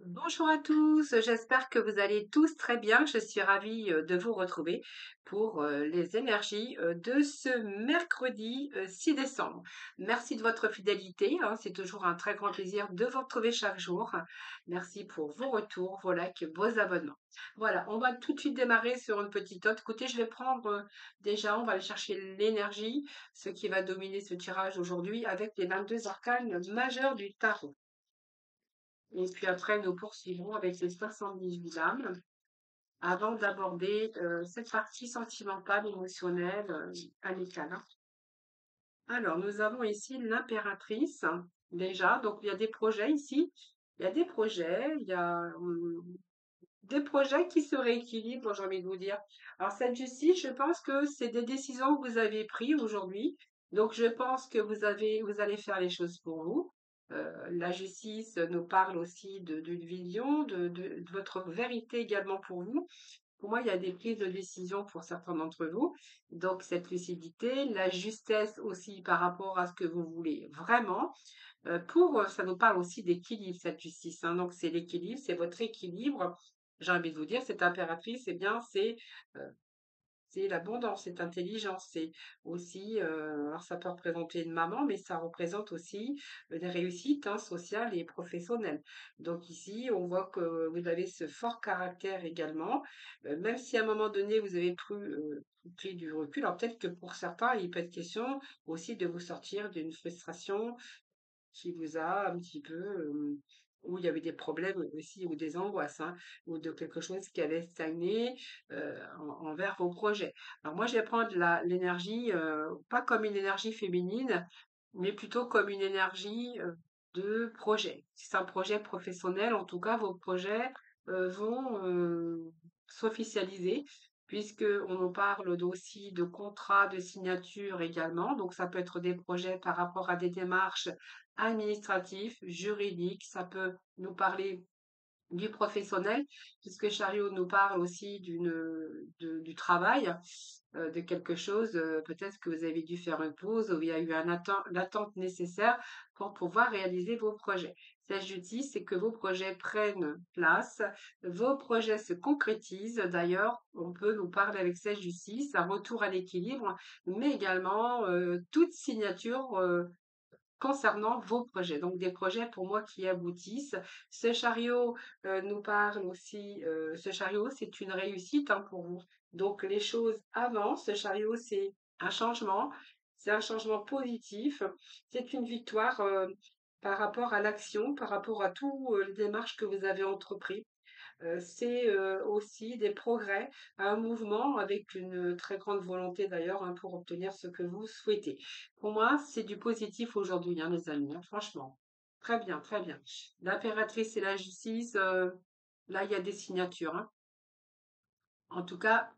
Bonjour à tous, j'espère que vous allez tous très bien. Je suis ravie de vous retrouver pour les énergies de ce mercredi 6 décembre. Merci de votre fidélité, hein, c'est toujours un très grand plaisir de vous retrouver chaque jour. Merci pour vos retours, vos likes, vos abonnements. Voilà, on va tout de suite démarrer sur une petite note. Écoutez, je vais prendre déjà, on va aller chercher l'énergie, ce qui va dominer ce tirage aujourd'hui avec les 22 arcanes majeurs du tarot. Et puis après, nous poursuivrons avec les 78 âmes avant d'aborder cette partie sentimentale, émotionnelle, amicale, hein. Alors, nous avons ici l'impératrice, déjà. Donc, il y a des projets ici. Il y a des projets, il y a des projets qui se rééquilibrent, j'ai envie de vous dire. Alors, cette justice, je pense que c'est des décisions que vous avez prises aujourd'hui. Donc, je pense que vous allez faire les choses pour vous. La justice nous parle aussi d'une vision, de votre vérité également pour vous. Pour moi, il y a des prises de décision pour certains d'entre vous. Donc, cette lucidité, la justesse aussi par rapport à ce que vous voulez vraiment. Ça nous parle aussi d'équilibre, cette justice, hein. Donc, c'est l'équilibre, c'est votre équilibre. J'ai envie de vous dire, cette impératrice, eh bien, euh, c'est l'abondance, c'est intelligence, c'est aussi, alors ça peut représenter une maman, mais ça représente aussi des réussites, hein, sociales et professionnelles. Donc ici, on voit que vous avez ce fort caractère également, même si à un moment donné, vous avez pris du recul. Alors peut-être que pour certains, il peut être question aussi de vous sortir d'une frustration qui vous a un petit peu, où il y avait des problèmes aussi ou des angoisses, hein, ou de quelque chose qui avait stagné, envers vos projets. Alors moi, je vais prendre l'énergie, pas comme une énergie féminine, mais plutôt comme une énergie, de projet. Si c'est un projet professionnel, en tout cas, vos projets, vont, s'officialiser puisqu'on nous parle aussi de contrats de signature également. Donc ça peut être des projets par rapport à des démarches administratives, juridiques, ça peut nous parler du professionnel, puisque Chariot nous parle aussi du travail, de quelque chose, peut-être que vous avez dû faire une pause ou il y a eu l'attente nécessaire pour pouvoir réaliser vos projets. Cette justice, c'est que vos projets prennent place, vos projets se concrétisent. D'ailleurs, on peut nous parler avec cette justice, un retour à l'équilibre, mais également toute signature concernant vos projets. Donc des projets pour moi qui aboutissent. Ce chariot nous parle aussi, ce chariot c'est une réussite, hein, pour vous. Donc les choses avancent. Ce chariot c'est un changement positif, c'est une victoire par rapport à l'action, par rapport à toutes les démarches que vous avez entreprises. C'est aussi des progrès, un mouvement avec une très grande volonté d'ailleurs, hein, pour obtenir ce que vous souhaitez. Pour moi, c'est du positif aujourd'hui, hein, les amis, hein, franchement. Très bien, très bien. L'impératrice et la justice, là, il y a des signatures, hein. En tout cas,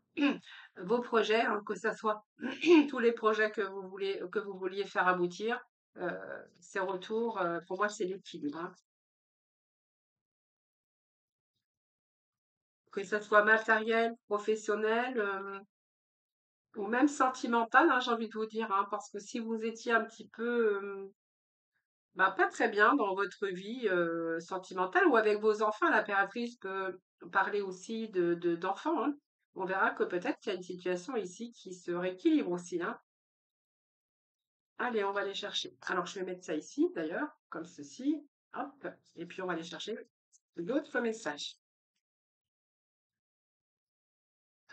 vos projets, hein, que ce soit tous les projets que vous vouliez faire aboutir, ces retours, pour moi, c'est l'équilibre, hein. Que ce soit matériel, professionnel, ou même sentimental, hein, j'ai envie de vous dire, hein, parce que si vous étiez un petit peu, bah, pas très bien dans votre vie sentimentale ou avec vos enfants, l'impératrice peut parler aussi d'enfants, hein. On verra que peut-être qu'il y a une situation ici qui se rééquilibre aussi, hein. Allez, on va aller chercher. Alors, je vais mettre ça ici, d'ailleurs, comme ceci. Hop. Et puis, on va aller chercher l'autre message.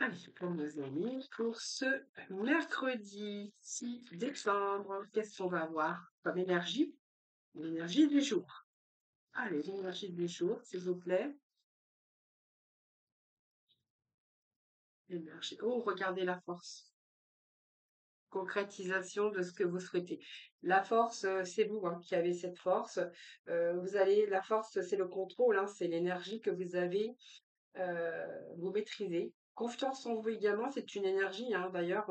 Allez, pour nos amis, pour ce mercredi 6 décembre, qu'est-ce qu'on va avoir comme énergie? L'énergie du jour. Allez, l'énergie du jour, s'il vous plaît. L'énergie. Oh, regardez la force. Concrétisation de ce que vous souhaitez. La force, c'est vous, hein, qui avez cette force. La force, c'est le contrôle, hein, c'est l'énergie que vous avez, vous maîtrisez. Confiance en vous également, c'est une énergie, hein, d'ailleurs,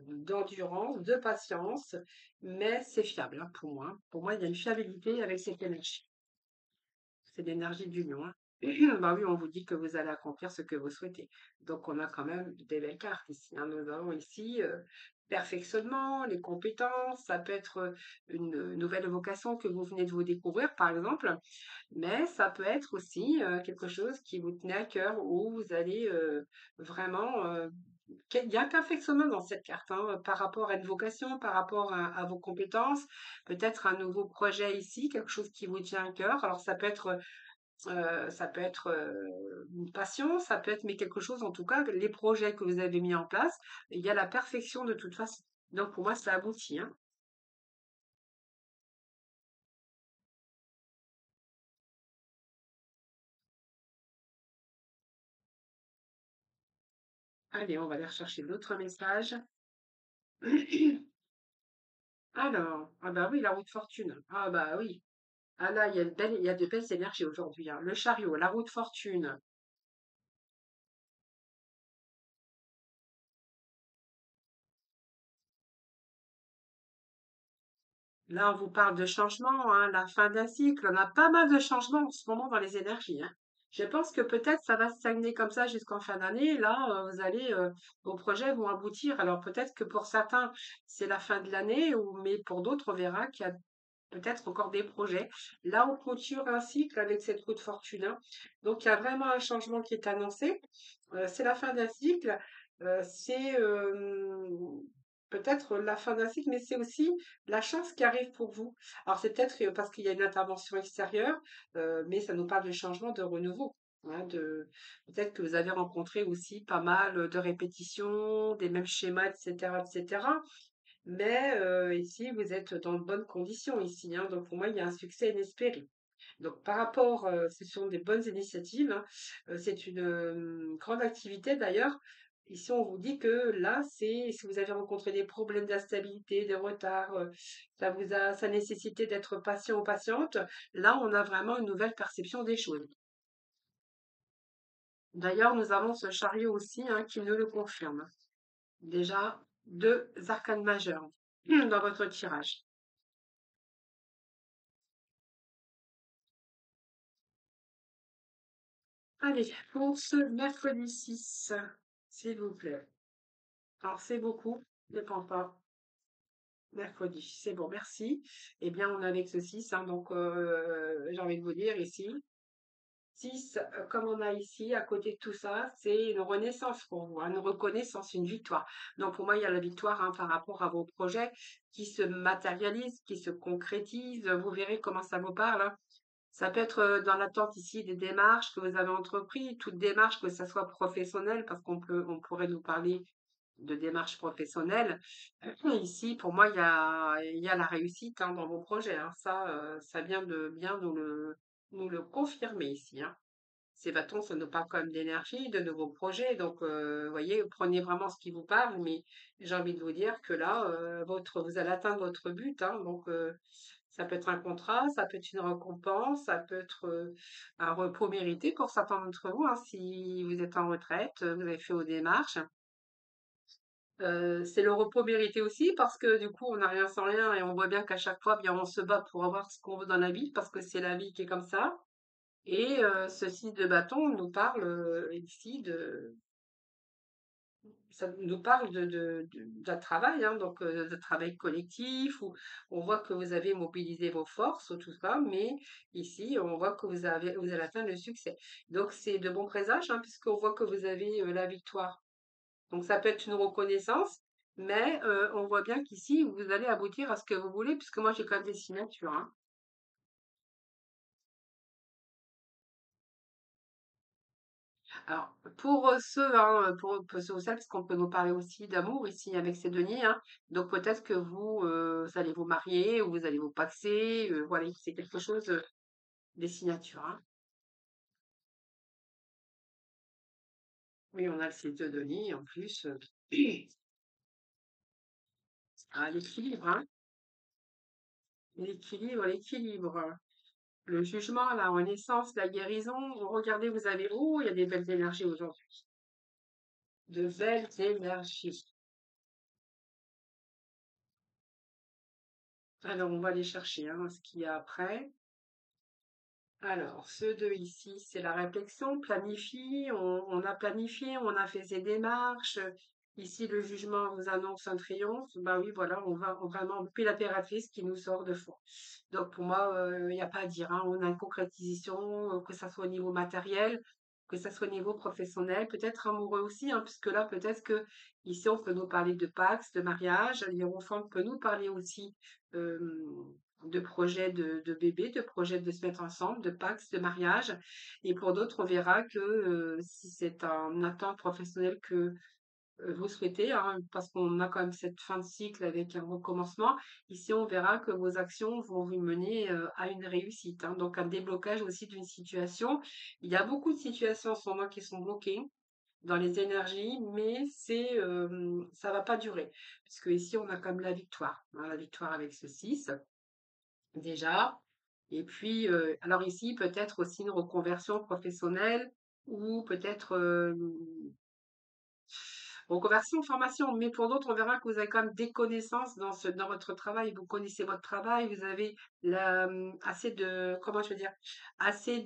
d'endurance, de patience, mais c'est fiable, hein, pour moi, hein. Pour moi, il y a une fiabilité avec cette énergie. C'est l'énergie du lion, hein. Bah oui, on vous dit que vous allez accomplir ce que vous souhaitez. Donc, on a quand même des belles cartes ici, hein. Nous avons ici perfectionnement, les compétences, ça peut être une nouvelle vocation que vous venez de vous découvrir, par exemple, mais ça peut être aussi quelque chose qui vous tenait à cœur, où vous allez vraiment... il y a un perfectionnement dans cette carte, hein, par rapport à une vocation, par rapport à vos compétences, peut-être un nouveau projet ici, quelque chose qui vous tient à cœur. Alors ça peut être une passion, ça peut être mais quelque chose, en tout cas, les projets que vous avez mis en place, il y a la perfection de toute façon. Donc pour moi, ça aboutit, hein. Allez, on va aller rechercher d'autres messages. Alors, ah bah oui, la roue de fortune. Ah bah oui. Ah là, il y a de belles énergies aujourd'hui, hein. Le chariot, la roue de fortune. Là, on vous parle de changement, hein, la fin d'un cycle. On a pas mal de changements en ce moment dans les énergies, hein. Je pense que peut-être ça va stagner comme ça jusqu'en fin d'année. Là, vos projets vont aboutir. Alors peut-être que pour certains, c'est la fin de l'année, ou mais pour d'autres, on verra qu'il y a peut-être encore des projets. Là, on clôture un cycle avec cette roue de fortune, hein. Donc, il y a vraiment un changement qui est annoncé. C'est la fin d'un cycle. C'est peut-être la fin d'un cycle, mais c'est aussi la chance qui arrive pour vous. Alors, c'est peut-être parce qu'il y a une intervention extérieure, mais ça nous parle de changement, de renouveau, hein, peut-être que vous avez rencontré aussi pas mal de répétitions, des mêmes schémas, etc., etc. Mais ici, vous êtes dans de bonnes conditions ici, hein, donc pour moi, il y a un succès inespéré. Donc par rapport, ce sont des bonnes initiatives, hein, c'est une grande activité d'ailleurs. Ici, on vous dit que là, c'est si vous avez rencontré des problèmes d'instabilité, des retards, ça nécessité d'être patient ou patiente. Là, on a vraiment une nouvelle perception des choses. D'ailleurs, nous avons ce chariot aussi, hein, qui nous le confirme. Déjà, deux arcanes majeures dans votre tirage. Allez, pour ce mercredi 6, s'il vous plaît. Alors, c'est beaucoup, ne prends pas. Mercredi, c'est bon, merci. Eh bien, on est avec ce 6, hein, donc j'ai envie de vous dire ici. 6, comme on a ici, à côté de tout ça, c'est une renaissance pour vous, hein, une reconnaissance, une victoire. Donc, pour moi, il y a la victoire, hein, par rapport à vos projets qui se matérialisent, qui se concrétisent. Vous verrez comment ça vous parle, hein. Ça peut être dans l'attente ici des démarches que vous avez entreprises, toute démarche, que ça soit professionnelle, parce on pourrait nous parler de démarches professionnelles. Ici, pour moi, il y a la réussite, hein, dans vos projets, hein. Ça vient de bien nous le confirmer ici, hein. Ces bâtons, ça nous parle quand même d'énergie, de nouveaux projets. Donc, vous voyez, prenez vraiment ce qui vous parle, mais j'ai envie de vous dire que là, vous allez atteindre votre but, hein. Donc, ça peut être un contrat, ça peut être une récompense, ça peut être un repos mérité pour certains d'entre vous, hein. Si vous êtes en retraite, vous avez fait vos démarches. C'est le repos mérité aussi parce que du coup, on n'a rien sans rien et on voit bien qu'à chaque fois, bien, on se bat pour avoir ce qu'on veut dans la vie parce que c'est la vie qui est comme ça. Et ce 6 de bâton nous parle ici ça nous parle d'un travail, hein, donc de travail collectif où on voit que vous avez mobilisé vos forces, tout ça, mais ici, on voit que vous allez atteindre le succès. Donc c'est de bons présages, hein, puisqu'on voit que vous avez la victoire. Donc ça peut être une reconnaissance, mais on voit bien qu'ici, vous allez aboutir à ce que vous voulez, puisque moi j'ai quand même des signatures, hein. Alors, pour ceux, hein, pour ceux ou celles, parce qu'on peut nous parler aussi d'amour ici avec ces deniers, hein. Donc peut-être que vous allez vous marier ou vous allez vous paxer, voilà, c'est quelque chose, des signatures, hein. Oui, on a le 6 de denier en plus. Ah, l'équilibre, hein. L'équilibre, l'équilibre. Le jugement, la renaissance, la guérison. Regardez, vous avez... Oh, il y a des belles énergies aujourd'hui. De belles énergies. Alors, on va aller chercher, hein, ce qu'il y a après. Alors, ceux deux ici, c'est la réflexion, planifie, on a planifié, on a fait ses démarches, Ici, le jugement vous annonce un triomphe. Bah oui, voilà, on va vraiment puis l'impératrice qui nous sort de fond. Donc pour moi, il n'y a pas à dire, hein. On a une concrétisation, que ça soit au niveau matériel, que ça soit au niveau professionnel, peut-être amoureux aussi, hein, puisque là, peut-être que ici, on peut nous parler de Pax, de mariage. L'hiérophante peut nous parler aussi euh, de projets de bébé, de projets de se mettre ensemble, de Pax, de mariage. Et pour d'autres, on verra que si c'est un attente professionnel que vous souhaitez, hein, parce qu'on a quand même cette fin de cycle avec un recommencement. Ici, on verra que vos actions vont vous mener à une réussite, hein, donc un déblocage aussi d'une situation. Il y a beaucoup de situations en ce moment qui sont bloquées dans les énergies, mais ça va pas durer, puisque ici, on a comme la victoire, hein, la victoire avec ce 6 déjà. Et puis, alors ici, peut-être aussi une reconversion professionnelle ou peut-être reconversion, formation, mais pour d'autres, on verra que vous avez quand même des connaissances dans votre travail. Vous connaissez votre travail, vous avez assez de, comment je veux dire, assez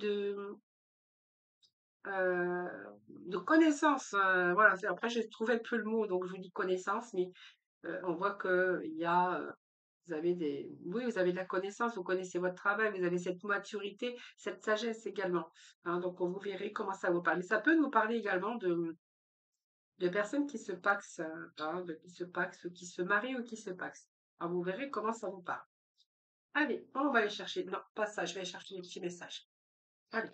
euh, de connaissances. Voilà, après, je trouvais plus le mot, donc je vous dis connaissances, mais on voit que il y a, vous avez oui, vous avez de la connaissance, vous connaissez votre travail, vous avez cette maturité, cette sagesse également, hein. Donc, vous verrez comment ça vous parle. Mais ça peut nous parler également de personnes qui se paxent, hein, qui se paxent, ou qui se marient ou qui se paxent. Alors, vous verrez comment ça vous parle. Allez, on va aller chercher. Non, pas ça, je vais aller chercher les petits messages. Allez.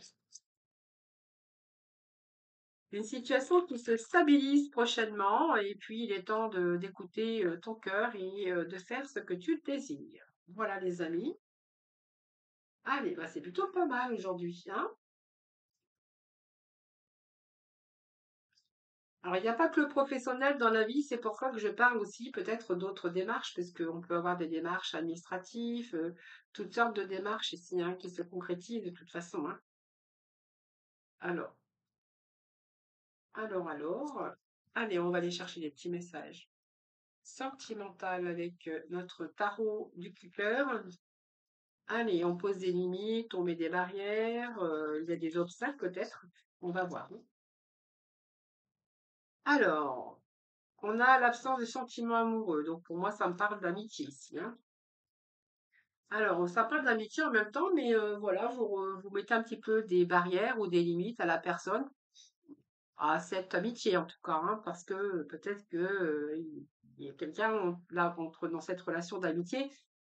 Une situation qui se stabilise prochainement, et puis il est temps d'écouter ton cœur et de faire ce que tu désires. Voilà, les amis. Allez, bah, c'est plutôt pas mal aujourd'hui, hein. Alors, il n'y a pas que le professionnel dans la vie, c'est pour ça que je parle aussi peut-être d'autres démarches, parce qu'on peut avoir des démarches administratives, toutes sortes de démarches ici, hein, qui se concrétisent de toute façon, hein. Alors, allez, on va aller chercher des petits messages sentimental avec notre tarot du cœur. Allez, on pose des limites, on met des barrières, il y a des obstacles peut-être, on va voir. Alors, on a l'absence de sentiments amoureux, donc pour moi ça me parle d'amitié ici, hein. Alors, ça parle d'amitié en même temps, mais voilà, vous mettez un petit peu des barrières ou des limites à la personne, à cette amitié en tout cas, hein, parce que peut-être que il y a quelqu'un là dans cette relation d'amitié,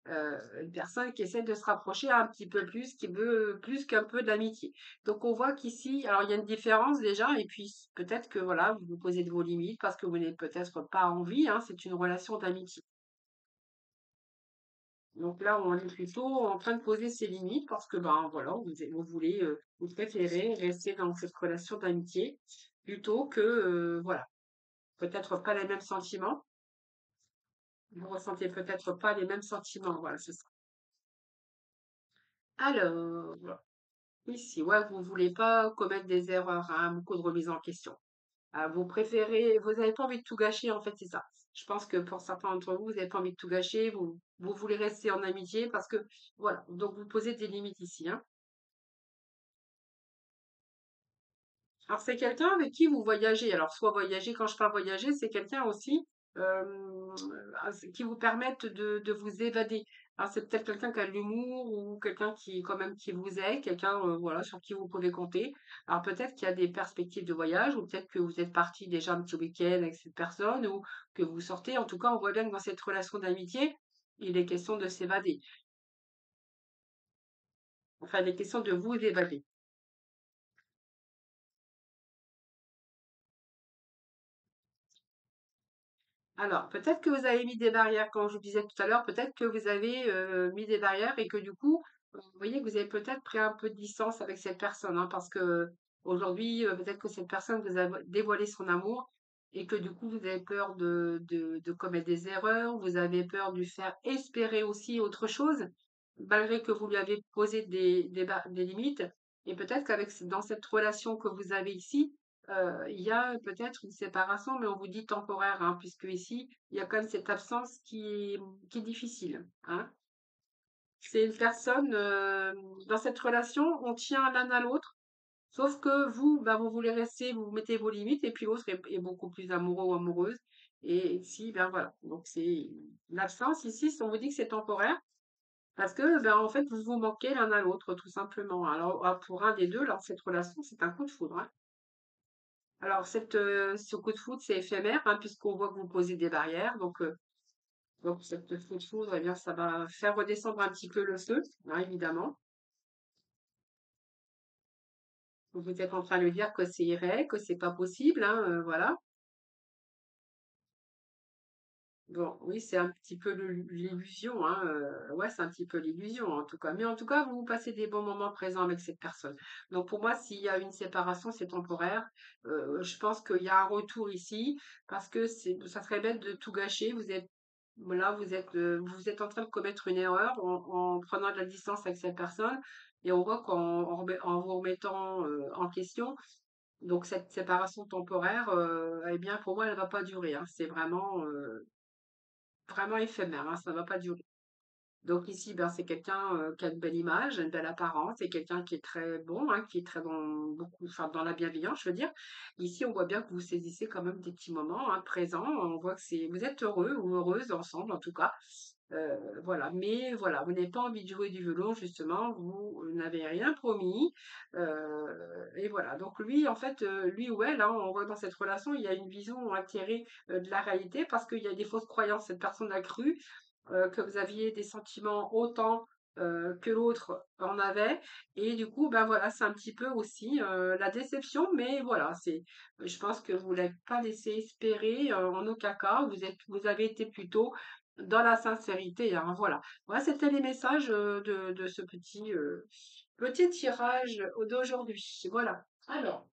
une personne qui essaie de se rapprocher un petit peu plus, qui veut plus qu'un peu d'amitié. Donc on voit qu'ici, alors il y a une différence déjà, et puis peut-être que voilà, vous vous posez de vos limites parce que vous n'avez peut-être pas envie, hein, c'est une relation d'amitié. Donc là, on est plutôt en train de poser ses limites parce que, ben voilà, vous voulez, vous préférez rester dans cette relation d'amitié plutôt que, voilà, peut-être pas les mêmes sentiments. Vous ressentez peut-être pas les mêmes sentiments, voilà, c'est ça. Alors, ici, ouais, vous voulez pas commettre des erreurs, hein, beaucoup de remise en question. Ah, vous préférez, vous n'avez pas envie de tout gâcher, en fait, c'est ça. Je pense que pour certains d'entre vous, vous n'avez pas envie de tout gâcher, vous voulez rester en amitié parce que, voilà, donc vous posez des limites ici, hein. Alors, c'est quelqu'un avec qui vous voyagez. Alors, soit voyager, quand je parle voyager, c'est quelqu'un aussi qui vous permette de vous évader. Alors, c'est peut-être quelqu'un qui a de l'humour ou quelqu'un qui, quand même, qui vous aide, quelqu'un voilà, sur qui vous pouvez compter. Alors, peut-être qu'il y a des perspectives de voyage ou peut-être que vous êtes parti déjà un petit week-end avec cette personne ou que vous sortez. En tout cas, on voit bien que dans cette relation d'amitié, il est question de s'évader. Enfin, il est question de vous évader. Alors, peut-être que vous avez mis des barrières, comme je vous disais tout à l'heure, peut-être que vous avez mis des barrières et que du coup, vous voyez que vous avez peut-être pris un peu de distance avec cette personne, hein, parce que aujourd'hui, peut-être que cette personne vous a dévoilé son amour et que du coup, vous avez peur de commettre des erreurs, vous avez peur de lui faire espérer aussi autre chose, malgré que vous lui avez posé des limites. Et peut-être dans cette relation que vous avez ici, il y a peut-être une séparation, mais on vous dit temporaire, hein, puisque ici, il y a quand même cette absence qui est difficile, hein. C'est une personne, dans cette relation, on tient l'un à l'autre, sauf que vous, bah, vous voulez rester, vous mettez vos limites, et puis l'autre est beaucoup plus amoureux ou amoureuse. Et ici, ben voilà. Donc c'est l'absence ici, si on vous dit que c'est temporaire, parce que ben en fait vous vous manquez l'un à l'autre, tout simplement. Alors pour un des deux, là, cette relation, c'est un coup de foudre, hein. Alors ce coup de foudre, c'est éphémère, hein, puisqu'on voit que vous posez des barrières. Donc cette coup de foudre, eh bien, ça va faire redescendre un petit peu le feu, hein, évidemment. Vous êtes en train de dire que c'est irréel, que c'est pas possible, hein, voilà. Bon, oui, c'est un petit peu l'illusion, hein, ouais, c'est un petit peu l'illusion en tout cas. Mais en tout cas, vous passez des bons moments présents avec cette personne. Donc pour moi, s'il y a une séparation, c'est temporaire. Je pense qu'il y a un retour ici parce que ça serait bête de tout gâcher. Là, vous êtes en train de commettre une erreur en prenant de la distance avec cette personne. Et on voit en vous remettant en question, donc cette séparation temporaire, eh bien pour moi, elle ne va pas durer, hein. C'est vraiment éphémère, hein, ça ne va pas durer. Donc ici, ben, c'est quelqu'un qui a une belle image, une belle apparence, c'est quelqu'un qui est très bon, hein, qui est très dans beaucoup, enfin dans la bienveillance, je veux dire. Ici, on voit bien que vous saisissez quand même des petits moments, hein, présents. On voit que vous êtes heureux ou heureuse ensemble, en tout cas. Voilà. Mais voilà, vous n'avez pas envie de jouer du violon, justement. Vous n'avez rien promis. Et voilà. Donc lui, en fait, lui ou elle, hein, on voit que dans cette relation, il y a une vision attirée de la réalité parce qu'il y a des fausses croyances. Cette personne a cru que vous aviez des sentiments autant que l'autre en avait. Et du coup, ben voilà, c'est un petit peu aussi la déception, mais voilà, je pense que vous ne l'avez pas laissé espérer en aucun cas. Vous avez été plutôt dans la sincérité, hein, voilà. Voilà, c'était les messages de ce petit tirage d'aujourd'hui. Voilà. Alors,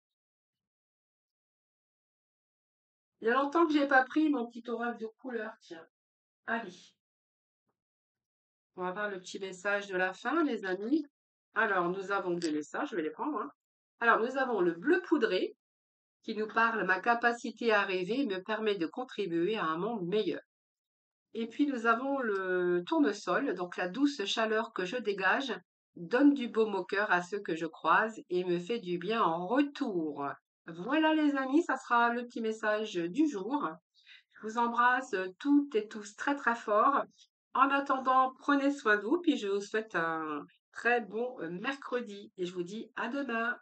il y a longtemps que j'ai pas pris mon petit oracle de couleur, tiens. Allez. On va voir le petit message de la fin, les amis. Alors, nous avons deux messages, je vais les prendre, hein. Alors, nous avons le bleu poudré qui nous parle: ma capacité à rêver me permet de contribuer à un monde meilleur. Et puis, nous avons le tournesol, donc la douce chaleur que je dégage donne du baume au cœur à ceux que je croise et me fait du bien en retour. Voilà, les amis, ça sera le petit message du jour. Je vous embrasse toutes et tous très très fort. En attendant, prenez soin de vous, puis je vous souhaite un très bon mercredi et je vous dis à demain.